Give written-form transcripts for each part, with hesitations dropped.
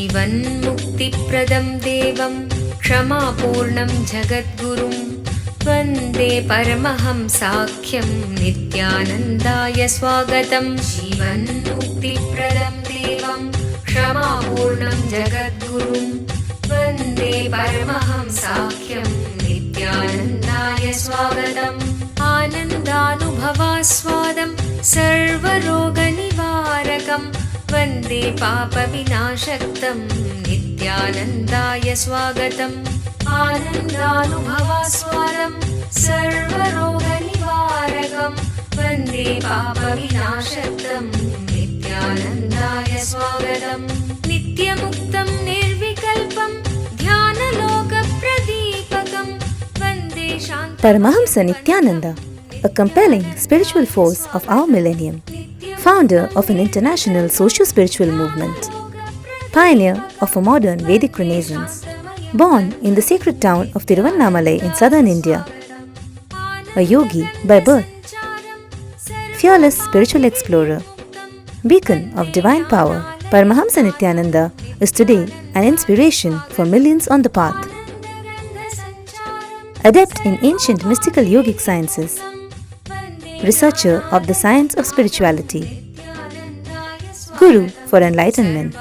जीवन्मुक्तिप्रदं देवं क्षमापूर्णं जगद्गुरुं वन्दे परमहंसाख्यं नित्यानन्दाय स्वागतं। जीवन्मुक्तिप्रदं देवं क्षमापूर्णं जगद्गुरुं वन्दे परमहंसाख्यं नित्यानन्दाय स्वागतम्। आनन्दानुभवास्वादं सर्वरोगनिवारकं वन्दे पापविनाशक्तं नित्यानन्दाय स्वागतम्। आनन्दानुभवास्वादं सर्वरोगनिवारकं वन्दे पापविनाशक्तं नित्यानन्दाय स्वागतम्। नित्यमुक्तं निर्विकल्पं ध्यानलोकप्रदीपकं वन्दे शान्ति। Paramahamsa Nithyananda, a compelling spiritual force of our millennium, founder of an international socio-spiritual movement, pioneer of a modern Vedic Renaissance, born in the sacred town of Tiruvannamalai in southern India, a yogi by birth, fearless spiritual explorer, beacon of divine power, Paramahamsa Nithyananda is today an inspiration for millions on the path. Adept in ancient mystical yogic sciences, researcher of the science of spirituality, Guru for enlightenment.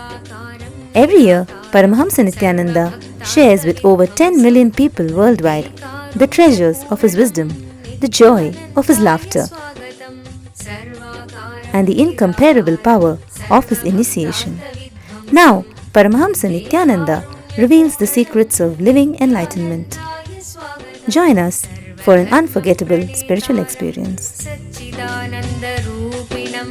Every year, Paramahamsa Nithyananda shares with over 10 million people worldwide the treasures of his wisdom, the joy of his laughter, and the incomparable power of his initiation. Now, Paramahamsa Nithyananda reveals the secrets of living enlightenment. Join us for an unforgettable spiritual experience. सच्चिदानन्दरूपिणं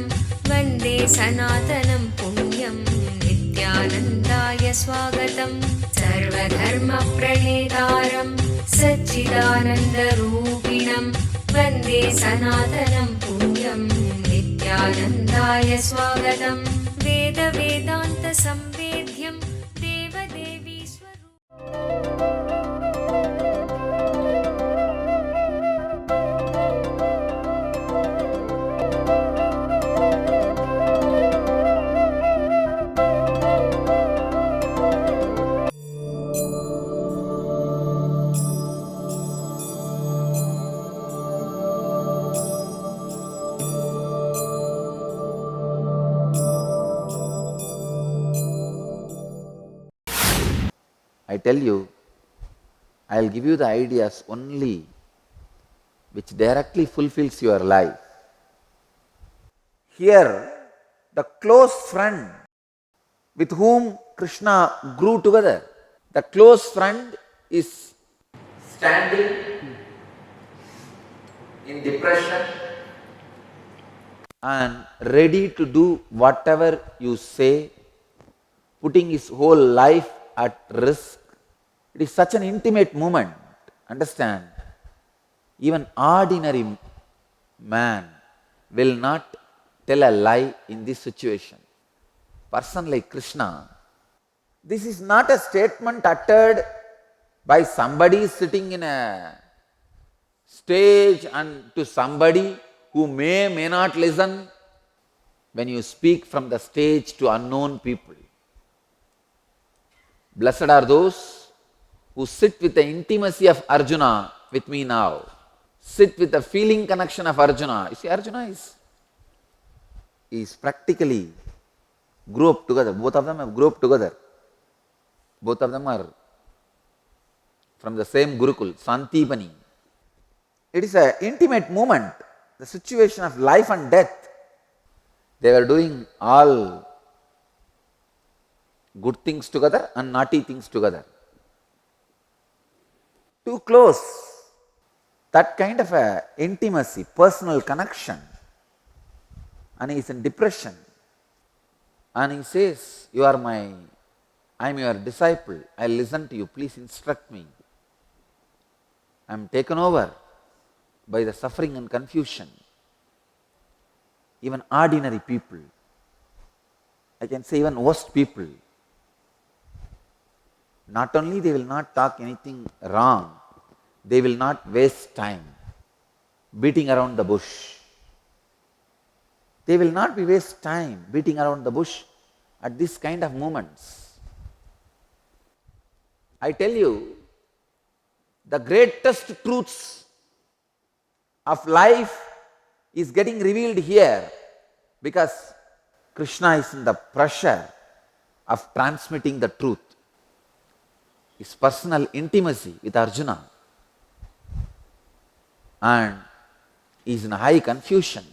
वन्दे सनातनं पुण्यं नित्यानन्दाय स्वागतं। सर्वधर्मप्रणेतारं सच्चिदानन्दरूपिणं वन्दे सनातनं पुण्यं नित्यानन्दाय स्वागतं। वेदवेदान्तसंवेद्यं देवदेवी स्वरूपम्। I tell you, I'll give you the ideas only which directly fulfills your life. Here, the close friend with whom Krishna grew together, the close friend is standing in depression and ready to do whatever you say, putting his whole life at risk. It is such an intimate moment. Understand? Even ordinary man will not tell a lie in this situation. Person like Krishna, this is not a statement uttered by somebody sitting in a stage and to somebody who may not listen. When you speak from the stage to unknown people, blessed are those who sit with the intimacy of Arjuna with me now. Sit with the feeling connection of Arjuna. You see, Arjuna is practically grew up together. Both of them have grew up together. Both of them are from the same Gurukul, Santipani. It is an intimate moment, the situation of life and death. They were doing all good things together and naughty things together. Too close. That kind of a intimacy, personal connection. And he is in depression. And he says, I am your disciple. I will listen to you. Please instruct me. I am taken over by the suffering and confusion. Even ordinary people, I can say even worst people, not only they will not talk anything wrong, they will not waste time beating around the bush. They will not be waste time beating around the bush at this kind of moments. I tell you, the greatest truths of life is getting revealed here because Krishna is in the pressure of transmitting the truth. His personal intimacy with Arjuna, and he is in high confusion.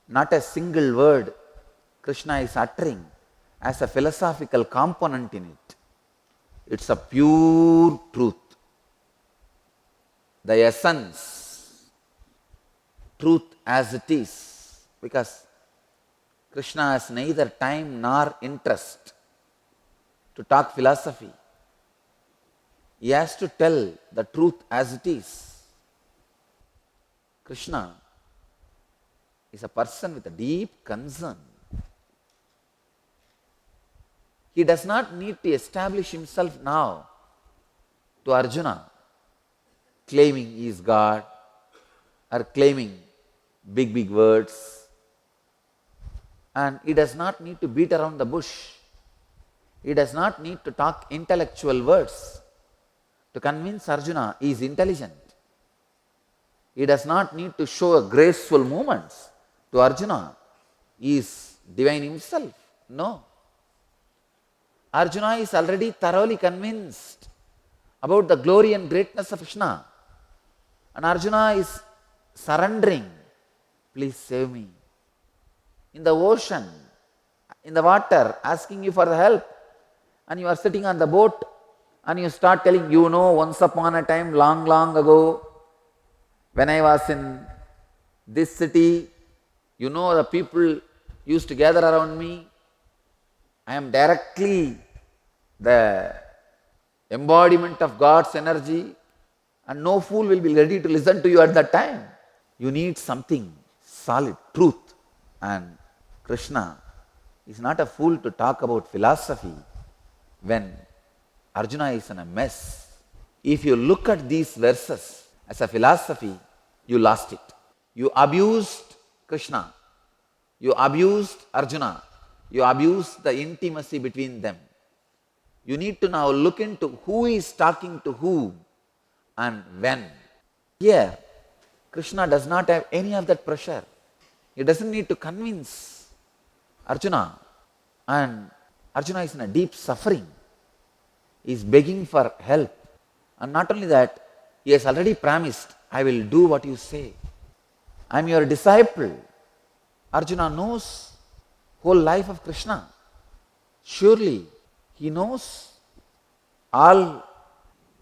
Not a single word Krishna is uttering as a philosophical component in it. It's a pure truth. The essence, truth as it is, because Krishna has neither time nor interest to talk philosophy. He has to tell the truth as it is. Krishna is a person with a deep concern. He does not need to establish himself now to Arjuna, claiming he is God or claiming big words. And he does not need to beat around the bush. He does not need to talk intellectual words to convince Arjuna he is intelligent. He does not need to show graceful movements to Arjuna he is divine himself. No. Arjuna is already thoroughly convinced about the glory and greatness of Krishna. And Arjuna is surrendering. Please save me. In the ocean, in the water, asking you for the help. And you are sitting on the boat and you start telling, you know, once upon a time, long ago, when I was in this city, you know, the people used to gather around me. I am directly the embodiment of God's energy, and no fool will be ready to listen to you at that time. You need something solid, truth. And Krishna is not a fool to talk about philosophy when Arjuna is in a mess. If you look at these verses as a philosophy, you lost it. You abused Krishna. You abused Arjuna. You abused the intimacy between them. You need to now look into who is talking to whom and when. Here, Krishna does not have any of that pressure. He doesn't need to convince Arjuna. And Arjuna is in a deep suffering. He is begging for help. And not only that, he has already promised, I will do what you say. I am your disciple. Arjuna knows whole life of Krishna. Surely he knows all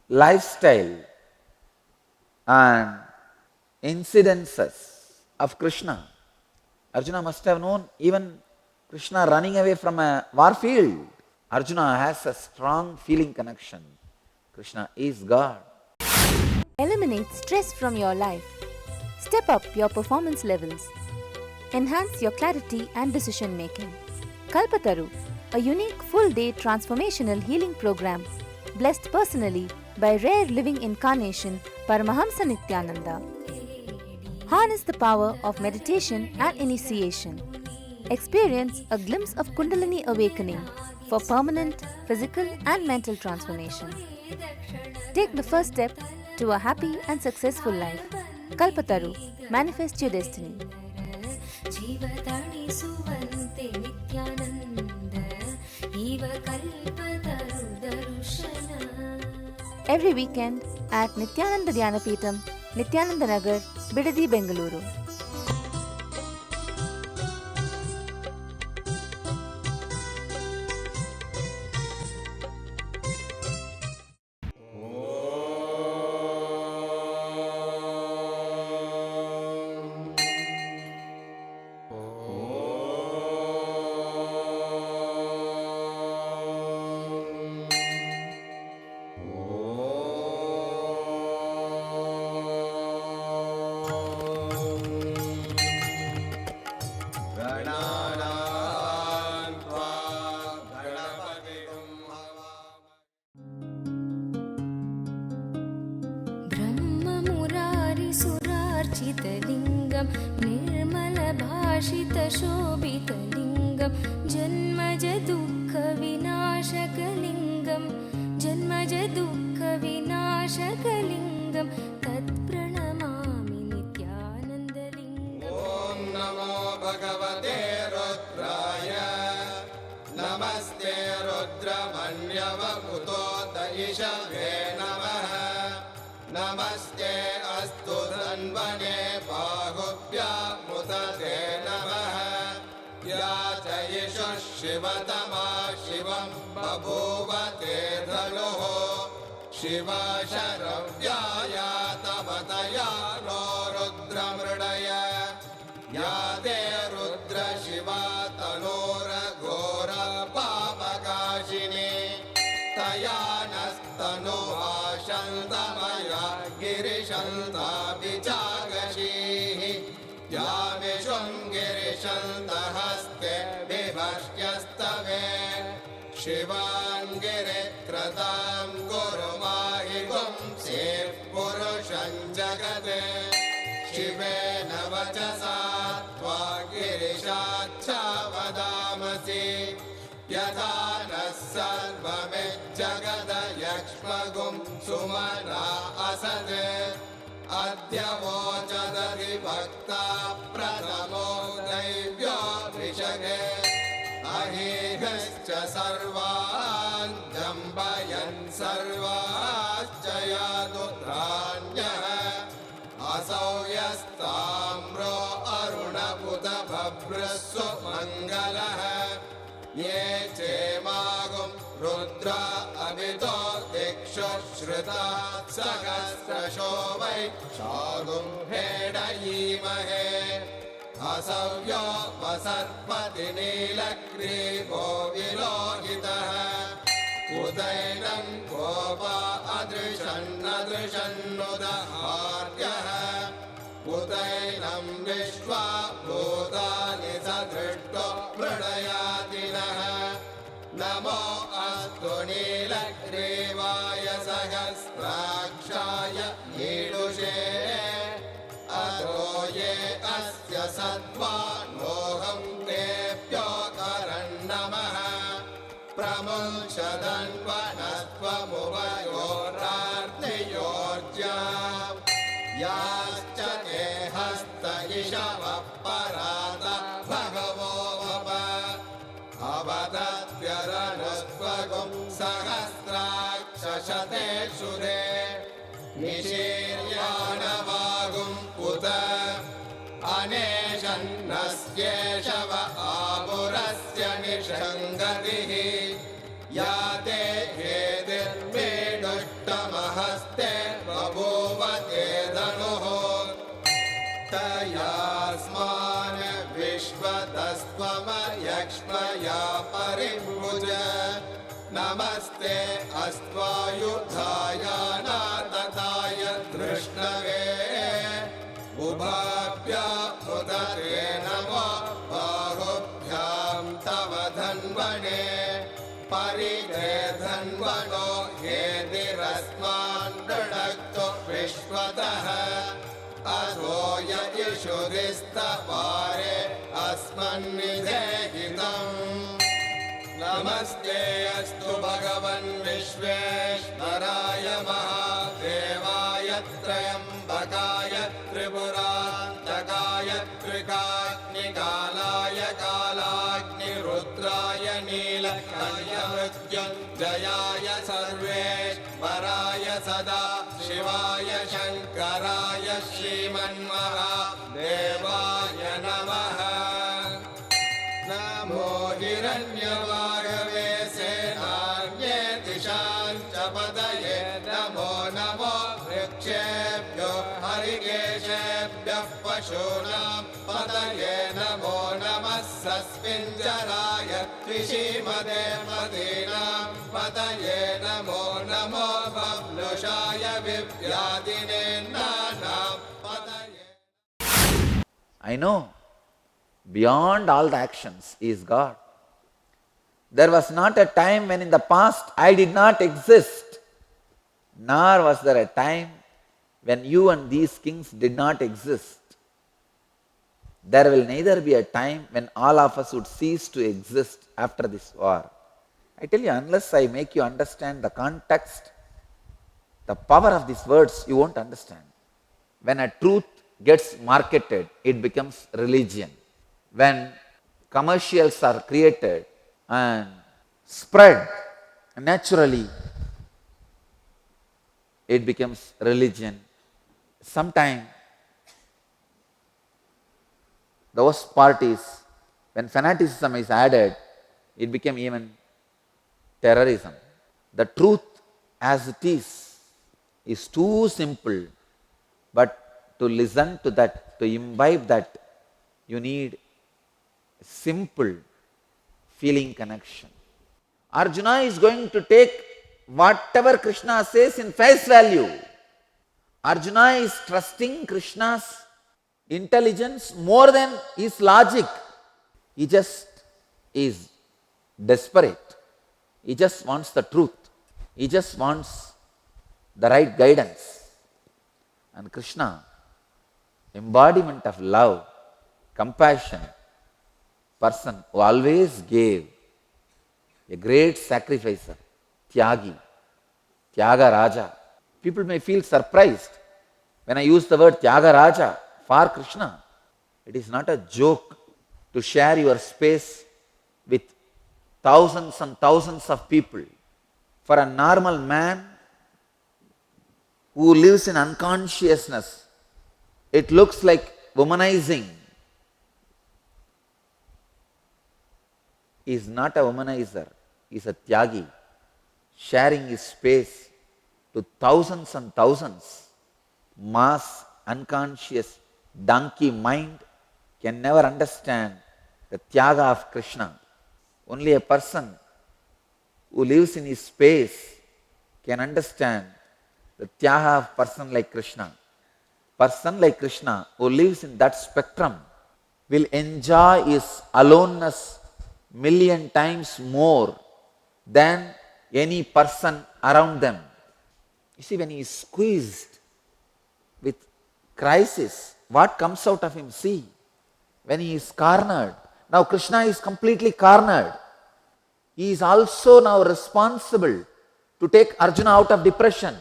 lifestyle and incidences of Krishna. Arjuna must have known even Krishna running away from a war field. Arjuna has a strong feeling connection. Krishna is God. Eliminate stress from your life. Step up your performance levels. Enhance your clarity and decision making. Kalpataru, a unique full-day transformational healing program blessed personally by rare living incarnation Paramahamsa Nithyananda. Harness the power of meditation and initiation. Experience a glimpse of Kundalini awakening for permanent physical and mental transformation. Take the first step to a happy and successful life. Kalpataru, manifest your destiny. जीवतानि सुवन्ते Nityanand इव कल्पतरु दर्शन. Every weekend at Nithyananda Dhyanapitham, Nithyananda Nagar, Bidadi, Bengaluru. ब्रह्ममुरारिसुरार्चितलिङ्गं निर्मलभाषितशोभितलिङ्गं जन्मज दुःखविनाशकलिङ्गं शकलिङ्गं तत्प्रणमामि नित्यानन्दलिङ्गम्। ॐ नमो भगवते रुद्राय नमस्ते रुद्रमन्यवपुतो दयिषवे नमः नमस्ते अस्तु धन्वने बाहुभ्यामुदते नमः या जयिषुः शिवतमा शिवं बभूव ते धनुः शिवा शरव्याया तपतया नो रुद्रमृडय या ते रुद्र शिवा तनोरघोर पापकाशिनी तया नस्तनुभाषन्तमया गिरिशन्ताभिचागशीः या विशृङ्गिरिशन्तहस्ते विभष्ट्यस्तवे शिवान् गिरिक्रतां कुरु माहि पुंसेः पुरुषं जगते शिवेन वचसा त्वा गिरिशाच्छा वदामसि यथा नः सर्वमिज्जगदयक्ष्मगुं सुमना असत् अद्य वोचदधिभक्ता प्रथमो दैव्यो ऋषगे अहेहश्च सर्वान् जम्बयन् सर्वाश्च यादुत्राण्यः असौ यस्ताम्रो अरुणपुत भभ्रस्व मङ्गलः ये चेमागुं रुद्रा अभितो दिक्षु श्रुता सहस्रशो वै शागुं हेडयीमहे असव्यो वसर्पति नीलग्रीवो विलोहितः उदैनं गोपा अदृशन्नदृशन्नुदहार्यः उदैनं विश्वा भूतानि सदृष्टो मृडयातिनः नमो अस्तु नीलग्रीवाय सहस्राक्षाय ईडुषे अतो ये अस्य सद्वानोऽहं तेभ्यो करन्नमः प्रमुञ्चदन्वनस्त्वमुभयोरार्तियोर्जा याश्च ते हस्त इषवः परात भगवो वप अवदत्यरनुस्त्वगुं सहस्राक्षशतेषु ते निशीर्याणवागुं उत अनेशन्नस्येषव आपुरस्य निषङ्गतिः या ते हेतिर्मेडुष्टमहस्ते बभूव ते धनुः तयास्मान् विश्वतस्त्वमयक्ष्मया परिभुज नमस्ते अस्त्वायुधाय नातताय धृष्णवे उभाभ्यामुदते नमो बाहुभ्यां तव धन्वने परिते धन्वनो हेतिरस्मान् दृढक्तो विश्वतः अथो ययिषुरिस्तपारे अस्मन्निधेहितम् नमस्ते अस्तु भगवन् विश्वेश्वराय महादेवाय त्र्यम्बकाय त्रिपुरान्तकाय त्रिकाग्निकालाय कालाग्निरुद्राय नीलकण्ठमृत्युञ्जयाय सर्वेश्वराय सदा शिवाय शङ्कराय श्रीमन्महादेवाय नमः नमो हिरण्यवागवे सेनान्ये दिशां च पतये नमो नमो वृक्षेभ्यो हरिकेशेभ्यः पशूनां पतये नमो नमः सस्मिञ्जराय त्रिशीमदे मदीनां पतये नमो नमो बभ्रुषाय विव्याधिने नानां पतये। I know beyond all the actions is God. There was not a time when in the past I did not exist, nor was there a time when you and these kings did not exist. There will neither be a time when all of us would cease to exist after this war. I tell you, unless I make you understand the context The power of these words you won't understand. When a truth gets marketed, it becomes religion. When commercials are created and spread naturally, it becomes religion. Sometimes the worst part is when fanaticism is added, it became even terrorism. The truth as it is too simple, but to listen to that, to imbibe that, you need simple feeling connection. Arjuna is going to take whatever Krishna says in face value. Arjuna is trusting Krishna's intelligence more than his logic. He just is desperate. He just wants the truth. He just wants the right guidance. And Krishna, embodiment of love, compassion, person who always gave, a great sacrificer, Tyagi, Tyaga Raja. People may feel surprised when I use the word Tyaga Raja for Krishna. It is not a joke to share your space with thousands and thousands of people. For a normal man who lives in unconsciousness, it looks like womanizing. He is not a womanizer, he is a Tyagi, sharing his space to thousands and thousands. Mass, unconscious, donkey mind can never understand the Tyaga of Krishna. Only a person who lives in his space can understand the Tyaga of person like Krishna. Person like Krishna who lives in that spectrum will enjoy his aloneness million times more than any person around them. You see, when he is squeezed with crisis, what comes out of him? See, when he is cornered, now Krishna is completely cornered. He is also now responsible to take Arjuna out of depression.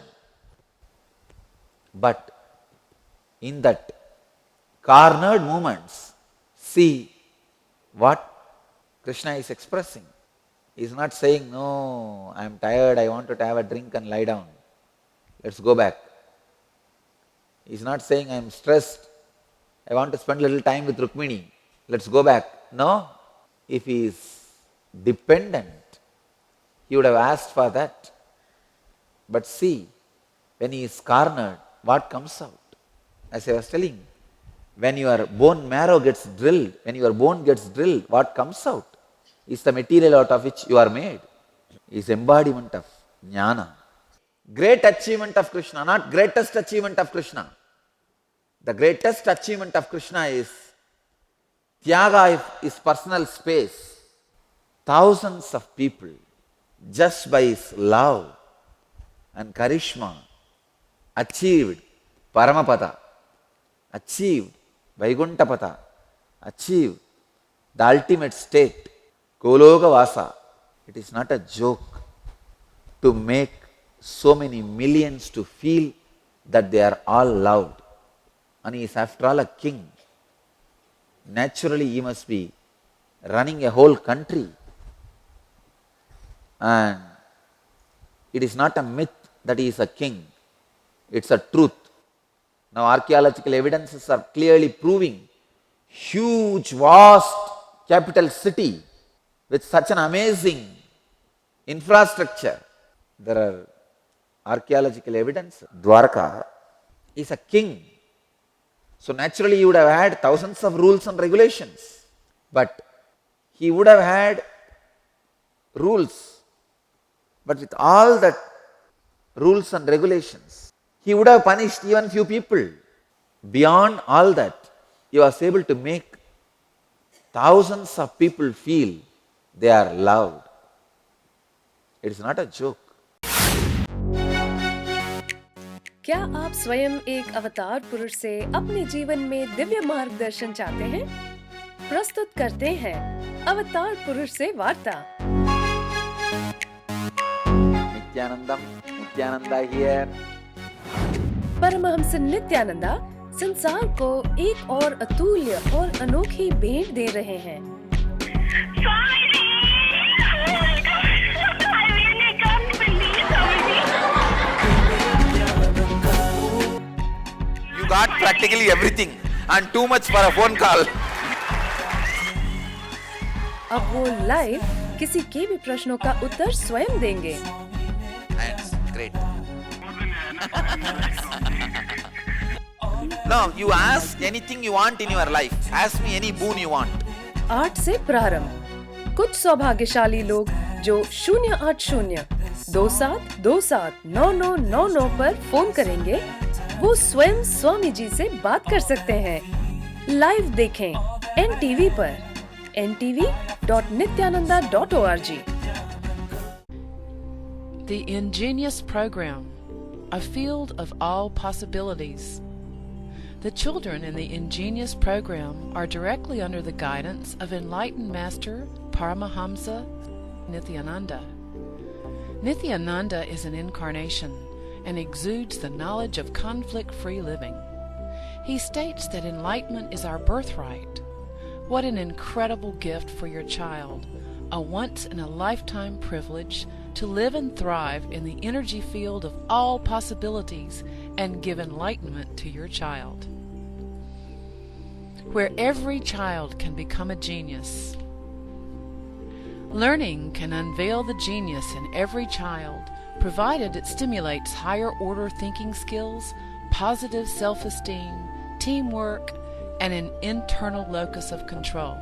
But in that cornered moments, see what Krishna is expressing. He is not saying, no, I am tired, I want to have a drink and lie down. Let's go back. He is not saying, I am stressed, I want to spend a little time with Rukmini. Let's go back. No. If he is dependent, he would have asked for that. But see, when he is cornered, what comes out? As I was telling, when your bone marrow gets drilled, when your bone gets drilled, what comes out is the material out of which you are made. Is embodiment of jnana. Great achievement of Krishna, not greatest achievement of Krishna. The greatest achievement of Krishna is Tyaga of his personal space. Thousands of people, just by his love and charisma, achieved Paramapada, achieved Vaikunthapada, achieved the ultimate state, Goloka Vasa. It is not a joke to make so many millions to feel that they are all loved. And he is after all a king. Naturally, he must be running a whole country. And it is not a myth that he is a king. It's a truth. Now archaeological evidences are clearly proving huge, vast capital city with such an amazing infrastructure. There are archaeological evidence. Dwarka is a king. So naturally he would have had thousands of rules and regulations. But he would have had rules. But with all that rules and regulations, he would have punished even few people. Beyond all that, he was able to make thousands of people feel they are loved. It is not a joke. क्या आप स्वयं एक अवतार पुरुष से अपने जीवन में दिव्य मार्गदर्शन चाहते हैं? प्रस्तुत करते हैं अवतार पुरुष से वार्ता। Nithyananda here. परमहंस नित्यानंदा संसार को एक और अतुल्य और अनोखी भेंट दे रहे हैं। You got practically everything and too much for a phone call. अब वो लाइव किसी के भी प्रश्नों का उत्तर स्वयं देंगे। That's great. Now you ask anything you want in your life. Ask me any boon you want. 8 से प्रारंभ। कुछ सौभाग्यशाली लोग जो 080 2727 9999 पर फोन करेंगे, वो स्वयं स्वामी जी से बात कर सकते हैं। लाइव देखें NTV पर ntv.nithyananda.org। The Ingenious Program, a field of all possibilities. The children in the Ingenious Program are directly under the guidance of enlightened Master Paramahamsa Nithyananda. Nithyananda is an incarnation and exudes the knowledge of conflict-free living. He states that enlightenment is our birthright. What an incredible gift for your child, a once-in-a-lifetime privilege to live and thrive in the energy field of all possibilities and give enlightenment to your child. Where every child can become a genius. Learning can unveil the genius in every child, provided it stimulates higher-order thinking skills, positive self-esteem, teamwork, and an internal locus of control.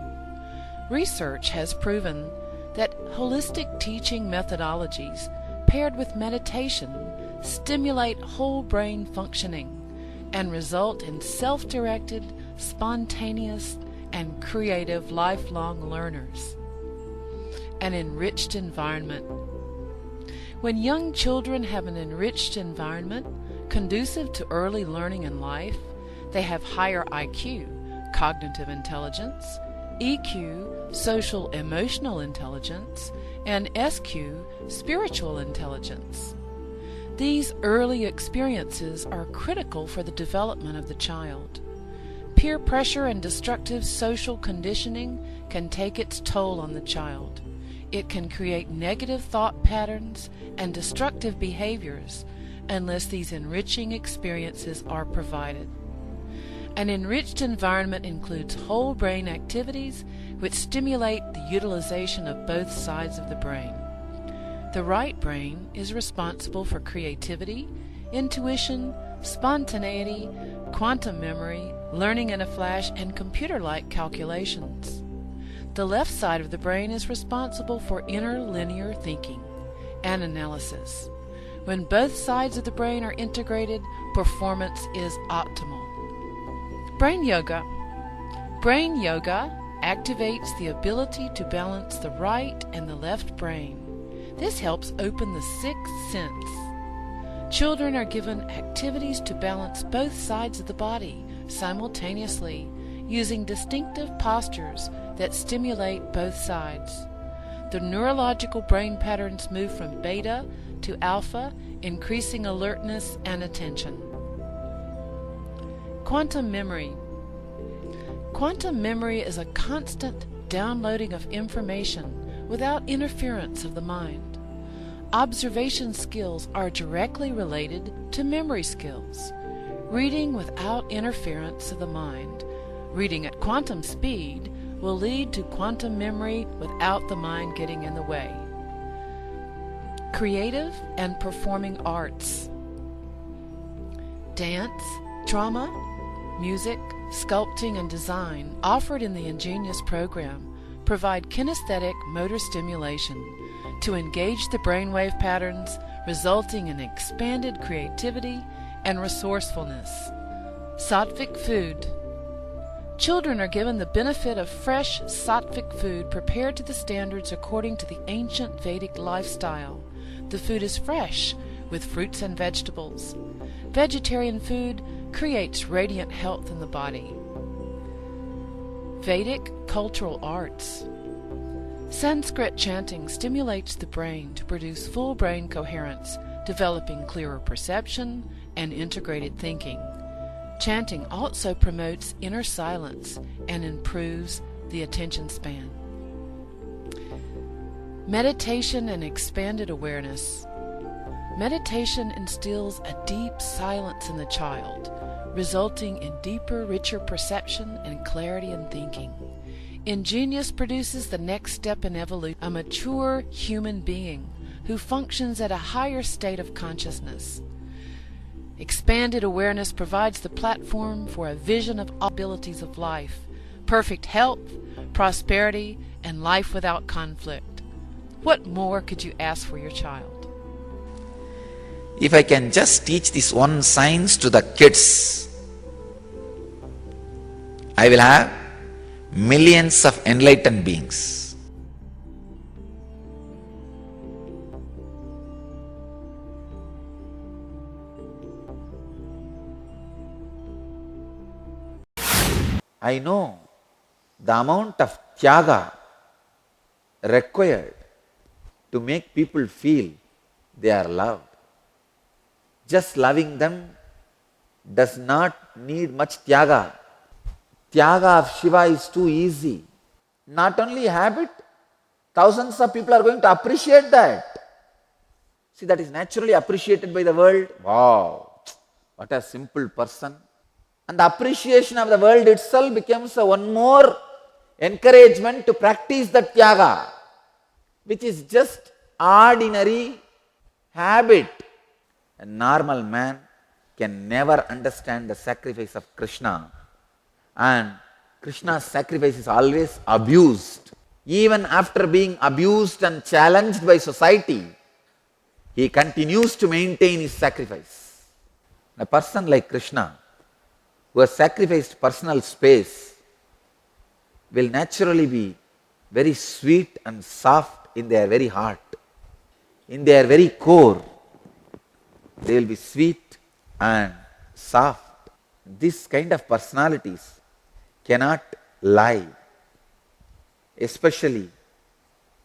Research has proven that holistic teaching methodologies paired with meditation stimulate whole brain functioning and result in self-directed, spontaneous, and creative lifelong learners. An enriched environment. When young children have an enriched environment conducive to early learning in life, they have higher IQ, cognitive intelligence, EQ, social emotional intelligence, and SQ, spiritual intelligence. These early experiences are critical for the development of the child. Peer pressure and destructive social conditioning can take its toll on the child. It can create negative thought patterns and destructive behaviors unless these enriching experiences are provided. An enriched environment includes whole brain activities which stimulate the utilization of both sides of the brain. The right brain is responsible for creativity, intuition, spontaneity, quantum memory, learning in a flash, and computer-like calculations. The left side of the brain is responsible for interlinear thinking and analysis. When both sides of the brain are integrated, performance is optimal. Brain yoga. Brain yoga activates the ability to balance the right and the left brain. This helps open the sixth sense. Children are given activities to balance both sides of the body simultaneously using distinctive postures that stimulate both sides. The neurological brain patterns move from beta to alpha, increasing alertness and attention. Quantum memory. Quantum memory is a constant downloading of information without interference of the mind. Observation skills are directly related to memory skills. Reading without interference of the mind, reading at quantum speed, will lead to quantum memory without the mind getting in the way. Creative and performing arts. Dance, drama, music, sculpting, and design offered in the Ingenious program provide kinesthetic motor stimulation to engage the brainwave patterns, resulting in expanded creativity and resourcefulness. Sattvic food. Children are given the benefit of fresh sattvic food prepared to the standards according to the ancient Vedic lifestyle. The food is fresh, with fruits and vegetables. Vegetarian food creates radiant health in the body. Vedic cultural arts. Sanskrit chanting stimulates the brain to produce full brain coherence, developing clearer perception and integrated thinking. Chanting also promotes inner silence and improves the attention span. Meditation and expanded awareness. Meditation instills a deep silence in the child, resulting in deeper, richer perception and clarity in thinking. Ingenious produces the next step in evolution, a mature human being who functions at a higher state of consciousness. Expanded awareness provides the platform for a vision of all abilities of life, perfect health, prosperity, and life without conflict. What more could you ask for your child? If I can just teach this one science to the kids, I will have millions of enlightened beings. I know the amount of tyaga required to make people feel they are loved. Just loving them does not need much tyaga. Tyaga of Shiva is too easy. Not only habit, thousands of people are going to appreciate that. See, that is naturally appreciated by the world. Wow, what a simple person. And the appreciation of the world itself becomes one more encouragement to practice the tyaga, which is just ordinary habit. A normal man can never understand the sacrifice of Krishna, and Krishna's sacrifice is always abused. Even after being abused and challenged by society, he continues to maintain his sacrifice. A person like Krishna, who has sacrificed personal space, will naturally be very sweet and soft in their very heart. In their very core, they will be sweet and soft. This kind of personalities cannot lie, especially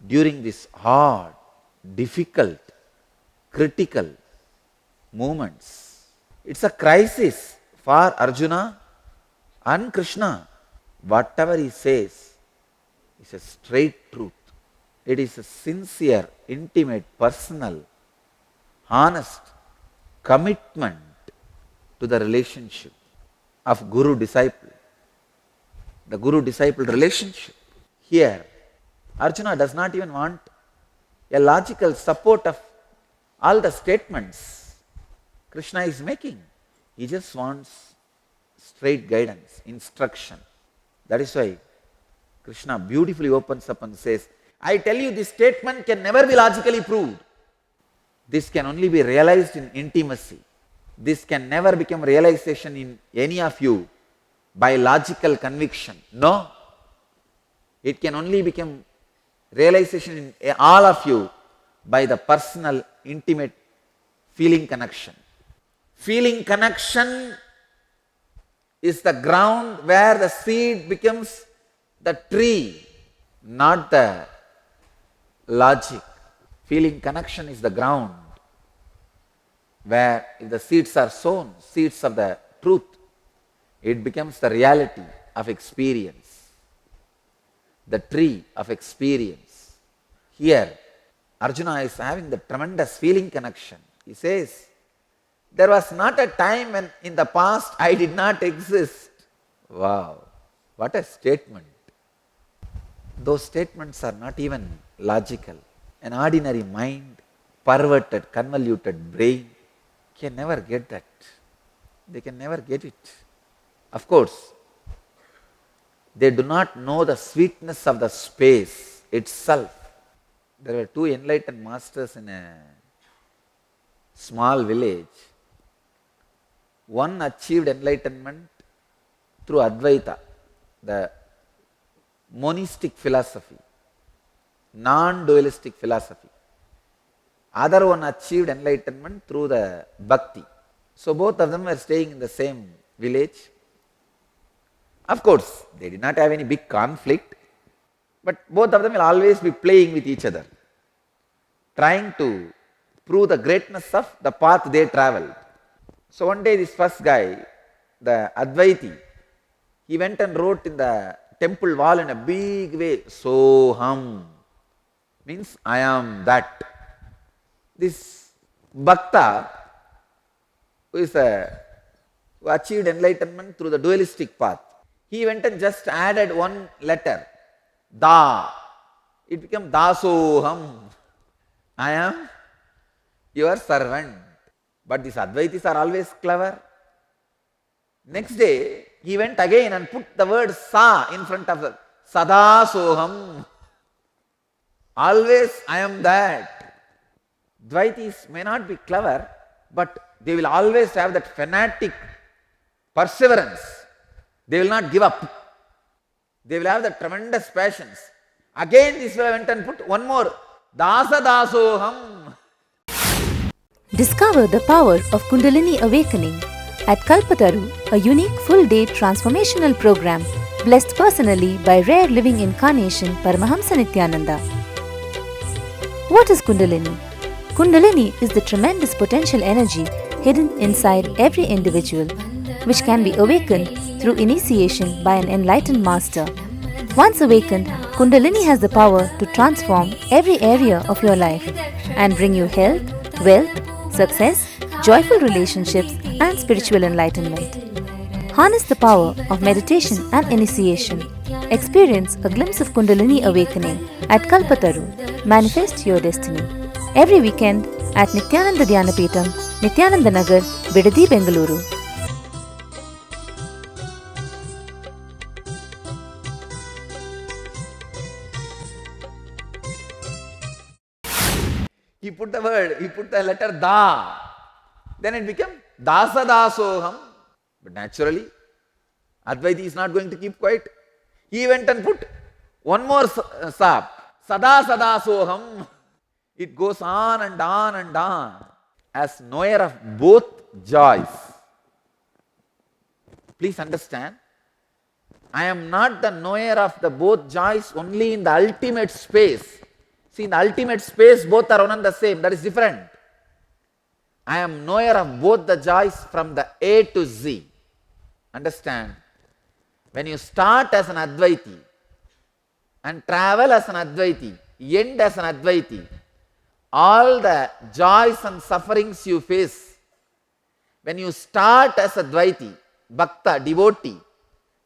during these hard, difficult, critical moments. It's a crisis for Arjuna and Krishna. Whatever he says is a straight truth. It is a sincere, intimate, personal, honest commitment to the relationship of guru-disciple. The guru-disciple relationship. Here, Arjuna does not even want a logical support of all the statements Krishna is making. He just wants straight guidance, instruction. That is why Krishna beautifully opens up and says, I tell you, this statement can never be logically proved. This can only be realized in intimacy. This can never become realization in any of you by logical conviction. No. It can only become realization in all of you by the personal, intimate feeling connection. Feeling connection is the ground where the seed becomes the tree, not the logic. Feeling connection is the ground where if the seeds are sown, seeds of the truth, it becomes the reality of experience, the tree of experience. Here, Arjuna is having the tremendous feeling connection. He says, there was not a time when in the past I did not exist. Wow, what a statement. Those statements are not even logical. An ordinary mind, perverted, convoluted brain can never get that. They can never get it. Of course, they do not know the sweetness of the space itself. There were two enlightened masters in a small village. One achieved enlightenment through Advaita, the monistic philosophy, non-dualistic philosophy. Other one achieved enlightenment through the bhakti. So both of them were staying in the same village. Of course, they did not have any big conflict, but both of them will always be playing with each other, trying to prove the greatness of the path they traveled. So one day this first guy, the Advaiti, he went and wrote in the temple wall in a big way, Soham, means I am that. This Bhakta, who achieved enlightenment through the dualistic path, he went and just added one letter, Da. It became Dasoham. I am your servant. But these Advaitis are always clever. Next day, he went again and put the word Sa in front of the Sadasoham. Always I am that. Dvaitis may not be clever, but they will always have that fanatic perseverance. They will not give up. They will have the tremendous passions. Again this way went and put one more, Dasa Dasoham. Discover the power of Kundalini Awakening at Kalpataru, a unique full-day transformational program blessed personally by rare living incarnation Paramahamsa Nithyananda. What is Kundalini? Kundalini is the tremendous potential energy hidden inside every individual, which can be awakened through initiation by an enlightened master. Once awakened, Kundalini has the power to transform every area of your life and bring you health, wealth, success, joyful relationships, and spiritual enlightenment. Harness the power of meditation and initiation. Experience a glimpse of Kundalini awakening at Kalpataru. Manifest your destiny. Every weekend at Nithyananda Dhyanapeetham, Nithyananda Nagar, Bidadi, Bengaluru. He put the letter Da. Then it became Dasa Dasoham. But naturally, Advaiti is not going to keep quiet. He went and put one more Sa, Sada Sadasoham. It goes on and on and on. As knower of both joys. Please understand, I am not the knower of the both joys only in the ultimate space. See, in the ultimate space, both are one and the same. That is different. I am knower of both the joys from the A to Z. Understand? When you start as an Advaiti and travel as an Advaiti, end as an Advaiti, all the joys and sufferings you face, when you start as a Dvaiti, Bhakta, devotee,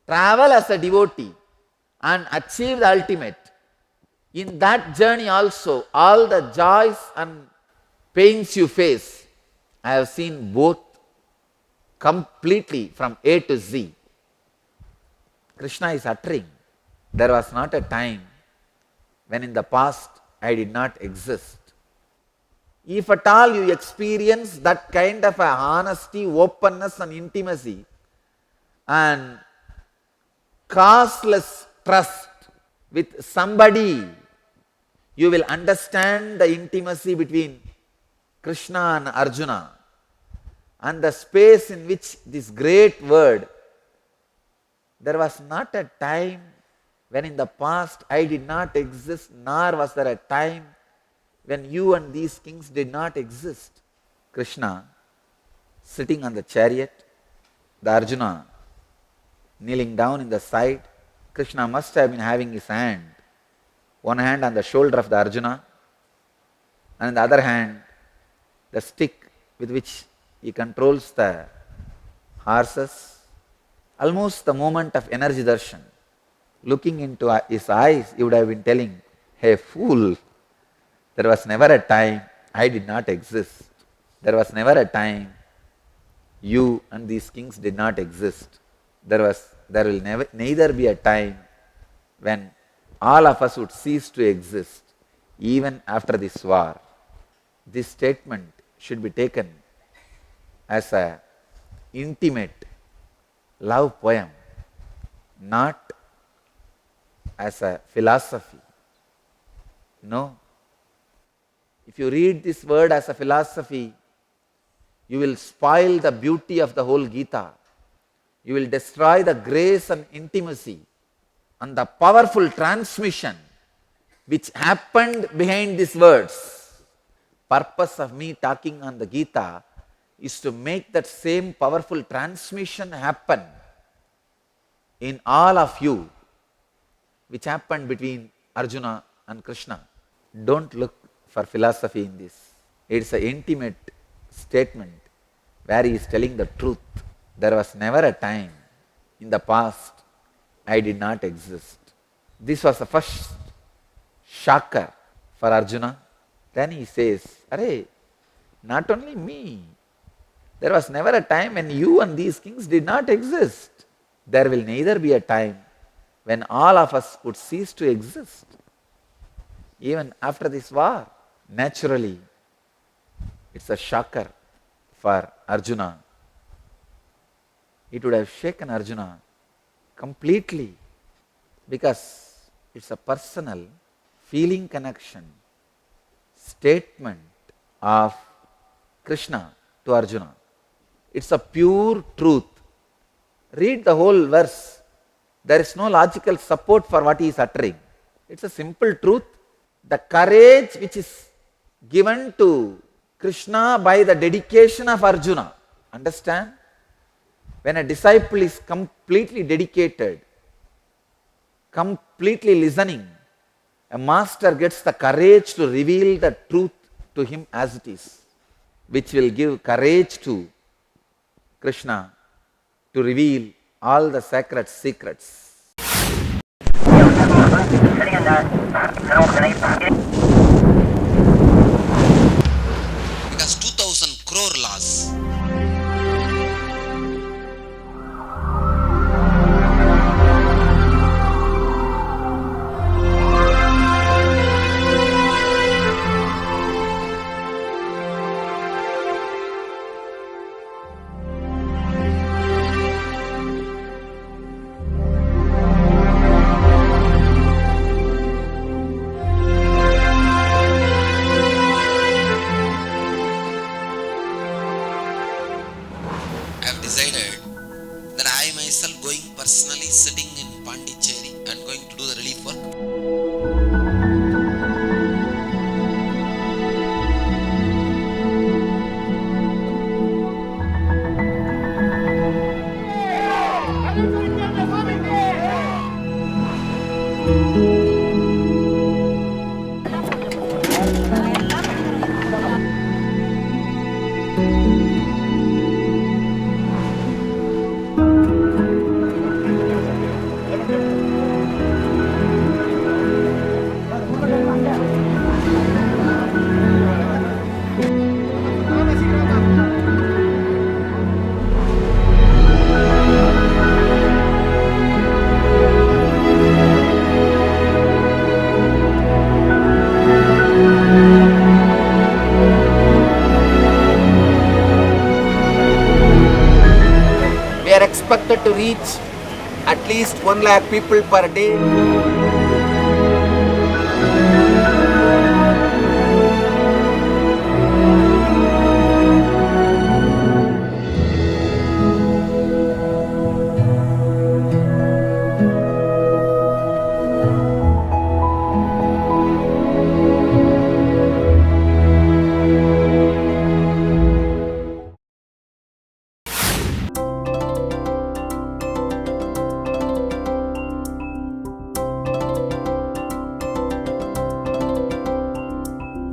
travel as a devotee and achieve the ultimate, in that journey also, all the joys and pains you face, I have seen both completely from A to Z. Krishna is uttering, there was not a time when in the past I did not exist. If at all you experience that kind of a honesty, openness and intimacy and causeless trust with somebody, you will understand the intimacy between Krishna and Arjuna and the space in which this great word, there was not a time when in the past I did not exist, nor was there a time when you and these kings did not exist. Krishna sitting on the chariot, the Arjuna kneeling down in the side. Krishna must have been having his hand, one hand on the shoulder of the Arjuna, and on the other hand, the stick with which he controls the horses. Almost the moment of energy darshan. Looking into his eyes, he would have been telling, "Hey fool, there was never a time I did not exist. There was never a time you and these kings did not exist. There will neither be a time when all of us would cease to exist, even after this war." This statement should be taken as an intimate love poem, not as a philosophy. No. If you read this word as a philosophy, you will spoil the beauty of the whole Gita. You will destroy the grace and intimacy and the powerful transmission which happened behind these words. Purpose of me talking on the Gita is to make that same powerful transmission happen in all of you, which happened between Arjuna and Krishna. Don't look for philosophy in this. It's an intimate statement where he is telling the truth. There was never a time in the past I did not exist. This was the first shocker for Arjuna. Then he says, Arey, not only me, there was never a time when you and these kings did not exist. There will neither be a time when all of us would cease to exist. Even after this war, naturally, it's a shocker for Arjuna. It would have shaken Arjuna completely because it's a personal feeling connection, statement of Krishna to Arjuna. It's a pure truth. Read the whole verse. There is no logical support for what he is uttering. It's a simple truth. The courage which is given to Krishna by the dedication of Arjuna. Understand? When a disciple is completely dedicated, completely listening, a master gets the courage to reveal the truth to him as it is, which will give courage to Krishna to reveal all the sacred secrets. Because 2000 crore loss. I have decided that I myself going personally sitting in Pondicherry and going to do the relief work. We are expected to reach at least 1 lakh people per day.